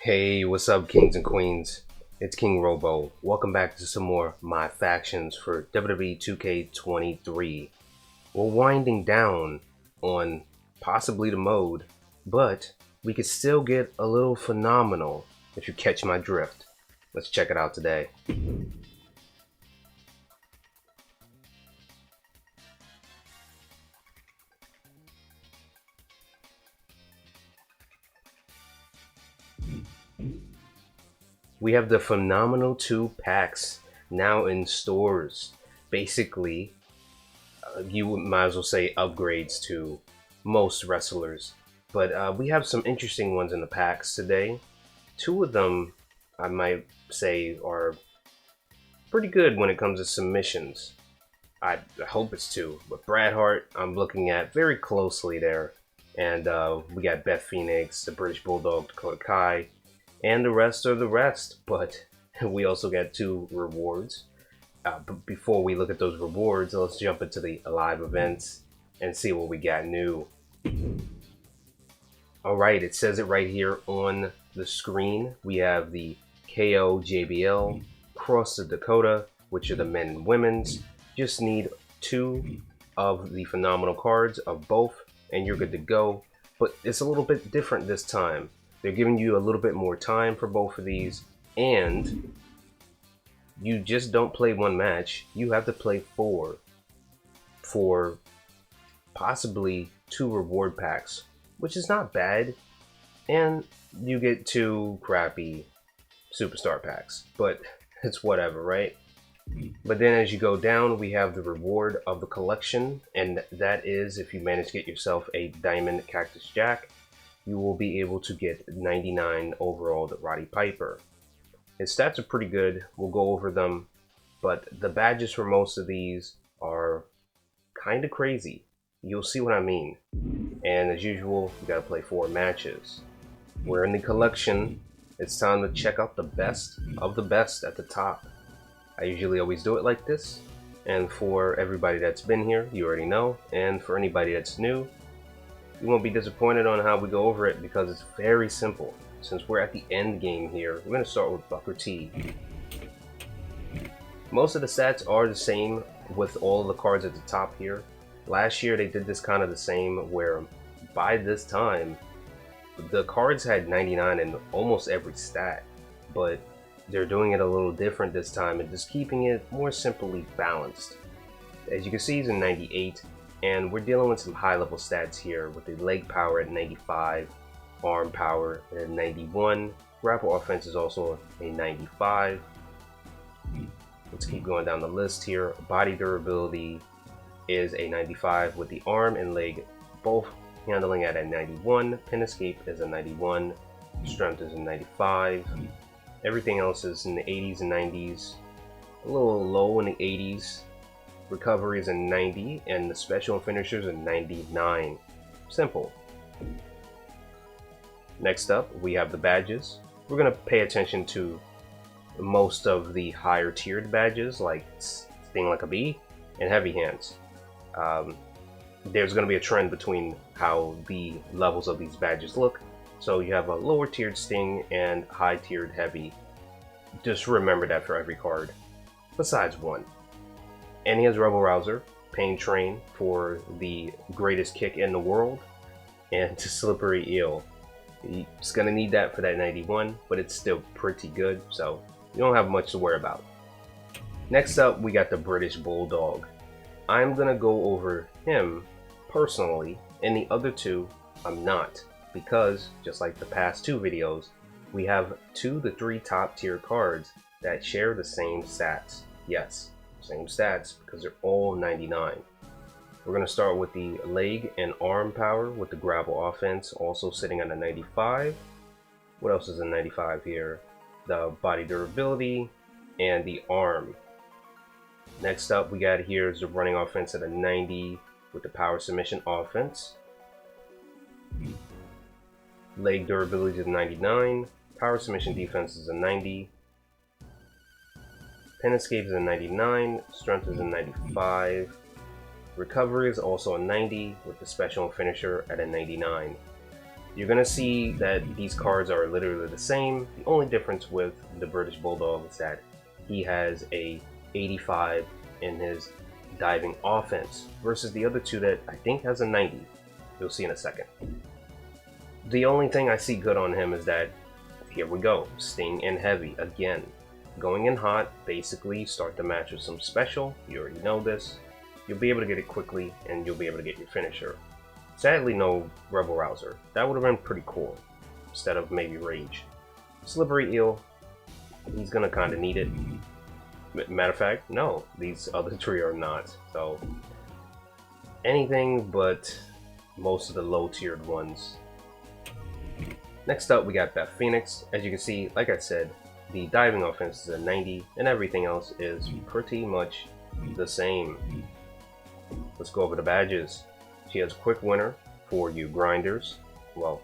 Hey, what's up, kings and queens? It's King Robo. Welcome back to some more My Factions for WWE 2K23. We're winding down on possibly the mode, but we could still get a little phenomenal if you catch my drift. Let's check it out today. We have the Phenomenal 2 packs now in stores. Basically, you might as well say upgrades to most wrestlers. But we have some interesting ones in the packs today. Two of them, I might say, are pretty good when it comes to submissions. I hope it's two. But Bret Hart, I'm looking at very closely there. And we got Beth Phoenix, the British Bulldog, Dakota Kai, and the rest are the rest. But we also got two rewards. But before we look at those rewards, let's jump into the live events and see what we got new. Alright, it says it right here on the screen. We have the KO JBL, Cross the Dakota, which are the men and women's. Just need two of the phenomenal cards of both, and you're good to go. But it's a little bit different this time. They're giving you a little bit more time for both of these, and you just don't play one match. You have to play four for possibly two reward packs, which is not bad. And you get two crappy superstar packs, but it's whatever, right? But then as you go down, we have the reward of the collection, and that is if you manage to get yourself a Diamond Cactus Jack, you will be able to get 99 overall the Roddy Piper. His stats are pretty good, we'll go over them, but the badges for most of these are kind of crazy. You'll see what I mean. And as usual, you gotta play 4 matches. We're in the collection. It's time to check out the best of the best at the top. I usually always do it like this, and for everybody that's been here, you already know, and for anybody that's new, you won't be disappointed on how we go over it because it's very simple. Since we're at the end game here, we're going to start with Booker T. Most of the stats are the same with all of the cards at the top here. Last year they did this kind of the same, where by this time the cards had 99 in almost every stat, but they're doing it a little different this time and just keeping it more simply balanced. As you can see, he's in 98, and we're dealing with some high level stats here with the leg power at 95, arm power at 91, grapple offense is also a 95. Let's keep going down the list here. Body durability is a 95 with the arm and leg both handling at a 91. Pin escape is a 91. Strength is a 95. Everything else is in the 80s and 90s. A little low in the 80s. Recovery is a 90, and the special and finishers are 99. Simple. Next up, we have the badges. We're going to pay attention to most of the higher tiered badges, like Sting Like a Bee and Heavy Hands. There's going to be a trend between how the levels of these badges look. So you have a lower tiered Sting and high tiered Heavy. Just remember that for every card, besides one. And he has Rebel Rouser, Pain Train for the greatest kick in the world, and Slippery Eel. He's going to need that for that 91, but it's still pretty good, so you don't have much to worry about. Next up, we got the British Bulldog. I'm going to go over him personally, and the other two I'm not, because just like the past two videos, we have 2 to 3 top tier cards that share the same stats. Yes, same stats, because they're all 99. We're going to start with the leg and arm power with the grapple offense also sitting at a 95. What else is a 95 here? The body durability and the arm. Next up, we got here is the running offense at a 90 with the power submission offense. Leg durability is a 99. Power submission defense is a 90. Pin escape is a 99. Strength is a 95. Recovery is also a 90 with the special and finisher at a 99. You're gonna see that these cards are literally the same. The only difference with the British Bulldog is that he has a 85 in his diving offense versus the other two that I think has a 90. You'll see in a second. The only thing I see good on him is that, here we go, Sting and Heavy again. Going in hot, basically start the match with some special. You already know this. You'll be able to get it quickly and you'll be able to get your finisher. Sadly, no Rebel Rouser. That would have been pretty cool, instead of maybe Rage. Slippery Eel, he's gonna kinda need it. Matter of fact, no, these other three are not. So, anything but most of the low-tiered ones. Next up, we got Beth Phoenix. As you can see, like I said, the diving offense is a 90, and everything else is pretty much the same. Let's go over the badges. She has Quick Winner for you grinders. Well,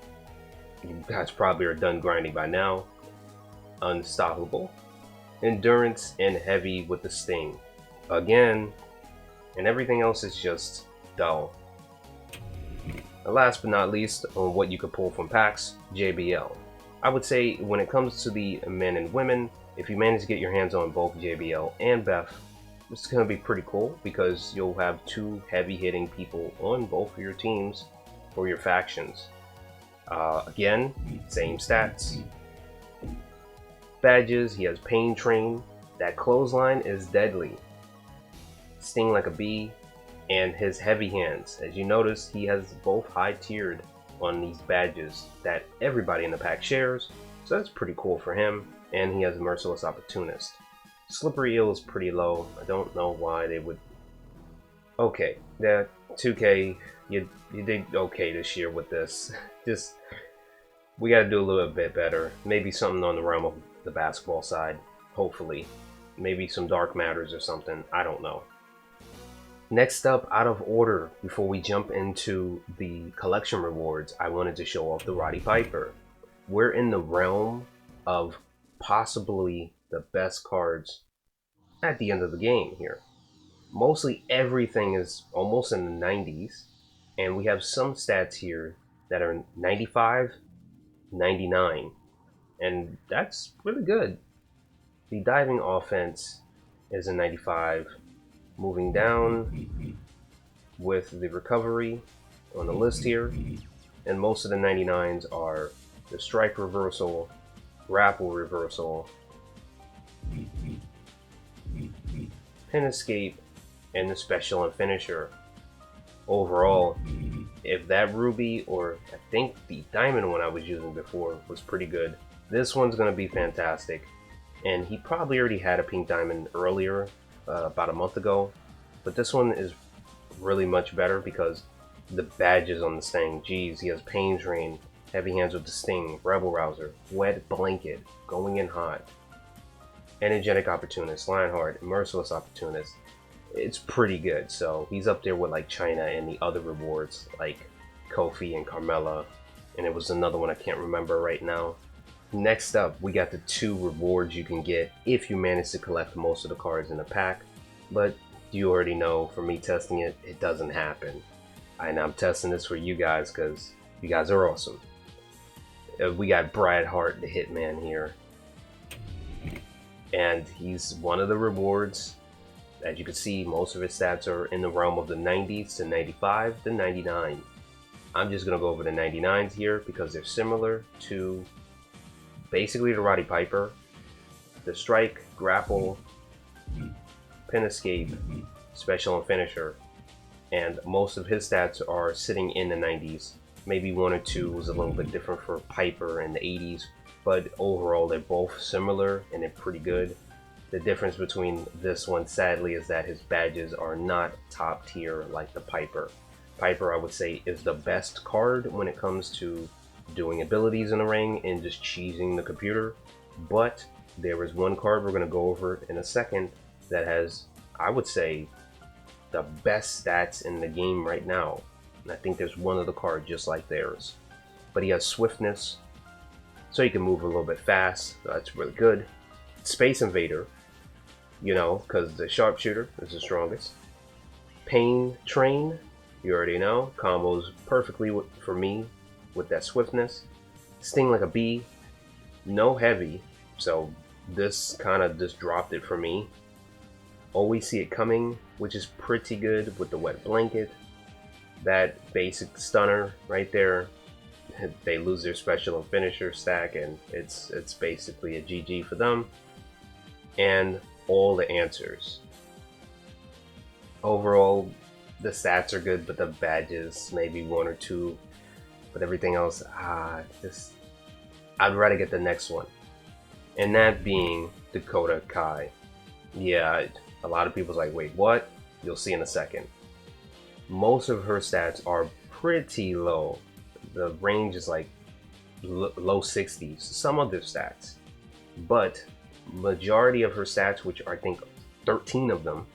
you guys probably are done grinding by now. Unstoppable. Endurance and Heavy with the Sting. Again, and everything else is just dull. And last but not least, on what you could pull from packs, JBL. I would say when it comes to the men and women, if you manage to get your hands on both JBL and Beth, this is going to be pretty cool because you'll have two heavy-hitting people on both of your teams for your factions. Again, same stats. Badges, he has Pain Train. That clothesline is deadly. Sting like a bee. And his heavy hands. As you notice, he has both high-tiered on these badges that everybody in the pack shares. So that's pretty cool for him. And he has Merciless Opportunist. Slippery Eel is pretty low. I don't know why they would... Okay, yeah, 2K, you did okay this year with this. Just, we gotta do a little bit better. Maybe something on the realm of the basketball side, hopefully. Maybe some Dark Matters or something, I don't know. Next up, out of order, before we jump into the collection rewards, I wanted to show off the Roddy Piper. We're in the realm of possibly the best cards at the end of the game here. Mostly everything is almost in the 90s, and we have some stats here that are 95, 99, and that's really good. The diving offense is a 95. Moving down with the recovery on the list here, and most of the 99s are the strike reversal, grapple reversal, pin escape, and the special and finisher. Overall, if that ruby, or I think the diamond one I was using before, was pretty good, this one's going to be fantastic. And he probably already had a pink diamond earlier, about a month ago, but this one is really much better because the badges on the Sting. Geez, he has Pain Train, Heavy Hands with the Sting, Rebel Rouser, Wet Blanket, Going in Hot, Energetic Opportunist, Lionheart, Merciless Opportunist. It's pretty good. So he's up there with like China and the other rewards like Kofi and Carmella, and it was another one I can't remember right now. Next up, we got the two rewards you can get if you manage to collect most of the cards in the pack, but you already know from me testing it, it doesn't happen. And I'm testing this for you guys because you guys are awesome. We got Brad Hart, the Hitman here, and he's one of the rewards. As you can see, most of his stats are in the realm of the 90s to 95 to 99. I'm just going to go over the 99s here because they're similar to basically the Roddy Piper. The strike, grapple, pin escape, special and finisher. And most of his stats are sitting in the 90s. Maybe one or two was a little bit different for Piper in the 80s, but overall they're both similar and they're pretty good. The difference between this one, sadly, is that his badges are not top tier like the Piper. Piper, I would say, is the best card when it comes to doing abilities in the ring and just cheesing the computer. But there is one card we're going to go over in a second that has, I would say, the best stats in the game right now. And I think there's one of the cards just like theirs. But he has swiftness, so he can move a little bit fast. So that's really good. Space Invader, you know, because the sharpshooter is the strongest. Pain Train, you already know, combos perfectly for me with that swiftness. Sting like a bee, no heavy, so this kind of just dropped it for me. Always see it coming, which is pretty good with the wet blanket. That basic stunner right there, they lose their special and finisher stack, and it's basically a GG for them. And all the answers. Overall, the stats are good, but the badges maybe one or two, but everything else, just I'd rather get the next one, and that being Dakota Kai. Yeah, a lot of people's like, wait, what? You'll see in a second. Most of her stats are pretty low. The range is like low 60s, some other stats, but majority of her stats, which I think 13 of them,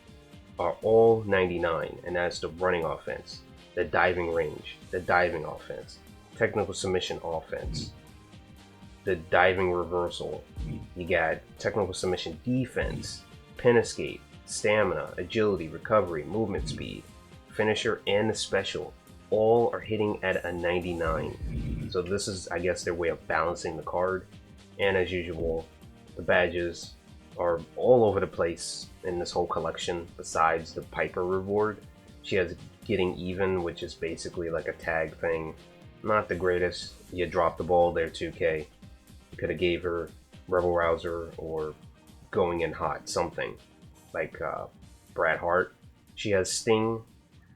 are all 99, and that's the running offense, the diving range, the diving offense, technical submission offense, the diving reversal. You got technical submission defense, pin escape, stamina, agility, recovery, movement speed, finisher, and the special. All are hitting at a 99. So this is, I guess, their way of balancing the card. And as usual, the badges are all over the place in this whole collection, besides the Piper reward. She has Getting Even, which is basically like a tag thing. Not the greatest. You dropped the ball there, 2K. You could have gave her Rebel Rouser or Going In Hot, something like Bret Hart. She has Sting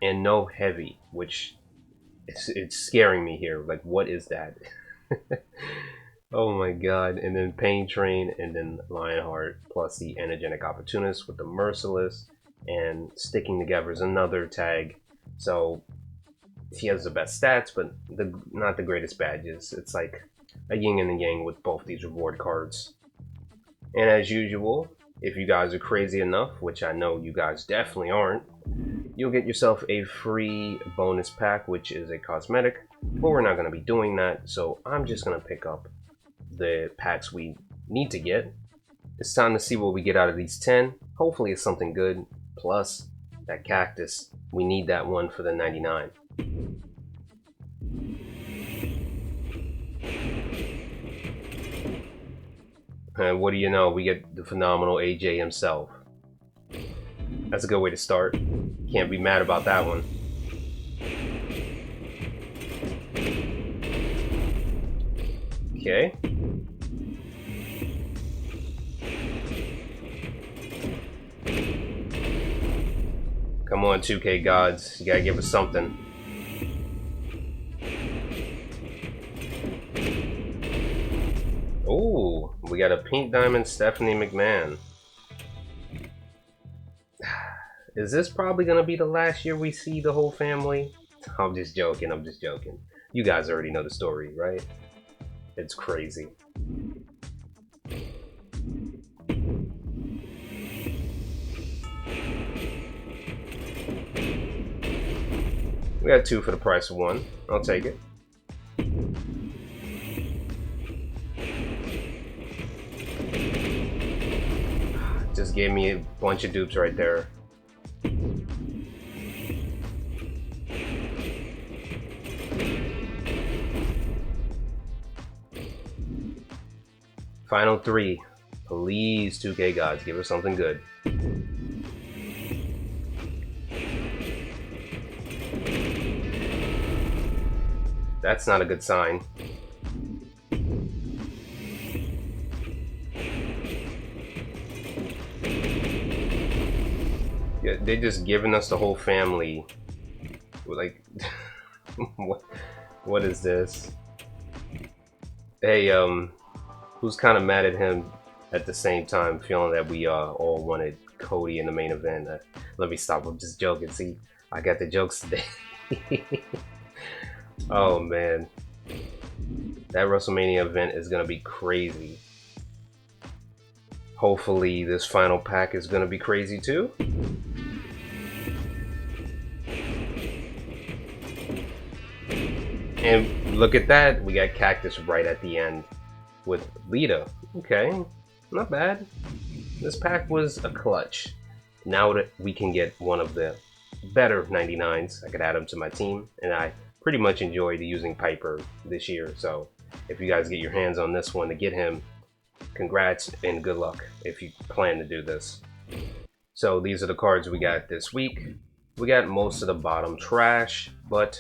and no heavy, which it's scaring me here. Like, what is that? Oh my god. And then Pain Train, and then Lionheart, plus the Energetic Opportunist with the Merciless, and Sticking Together is another tag. So she has the best stats, but not the greatest badges. It's like a yin and a yang with both these reward cards. And as usual, if you guys are crazy enough, which I know you guys definitely aren't, you'll get yourself a free bonus pack, which is a cosmetic, but we're not going to be doing that, so I'm just going to pick up the packs we need to get. It's time to see what we get out of these 10. Hopefully it's something good, plus that cactus. We need that one for the 99. And what do you know, we get the phenomenal AJ himself. That's a good way to start. Can't be mad about that one. Okay. Come on, 2K gods. You gotta give us something. Ooh, we got a Pink Diamond Stephanie McMahon. Is this probably gonna be the last year we see the whole family? I'm just joking, I'm just joking. You guys already know the story, right? It's crazy. We got 2 for the price of 1. I'll take it. Just gave me a bunch of dupes right there. Final 3. Please, 2K gods, give us something good. That's not a good sign. Yeah, they're just giving us the whole family. Like, what is this? Hey, who's kind of mad at him at the same time, feeling that we all wanted Cody in the main event? Let me stop. I'm just joking. See, I got the jokes today. Oh man, that WrestleMania event is gonna be crazy. Hopefully this final pack is gonna be crazy too. And look at that, we got Cactus right at the end with Lita. Okay, not bad. This pack was a clutch. Now that we can get one of the better 99s, I could add them to my team, and I pretty much enjoyed using Piper this year. So if you guys get your hands on this one to get him, congrats and good luck if you plan to do this. So these are the cards we got this week. We got most of the bottom trash, but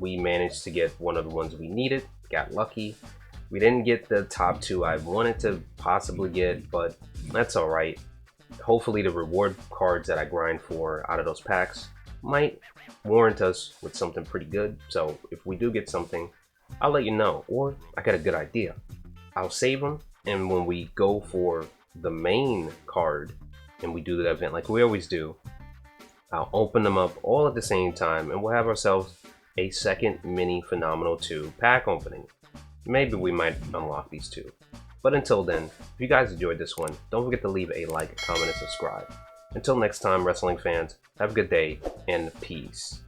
we managed to get one of the ones we needed. Got lucky. We didn't get the top two I wanted to possibly get, but that's alright. Hopefully the reward cards that I grind for out of those packs might warrant us with something pretty good. So if we do get something, I'll let you know. Or I got a good idea. I'll save them, and when we go for the main card and we do the event like we always do, I'll open them up all at the same time and we'll have ourselves a second mini Phenomenal 2 pack opening. Maybe we might unlock these two. But until then, if you guys enjoyed this one, don't forget to leave a like, comment, and subscribe. Until next time, wrestling fans, have a good day and peace.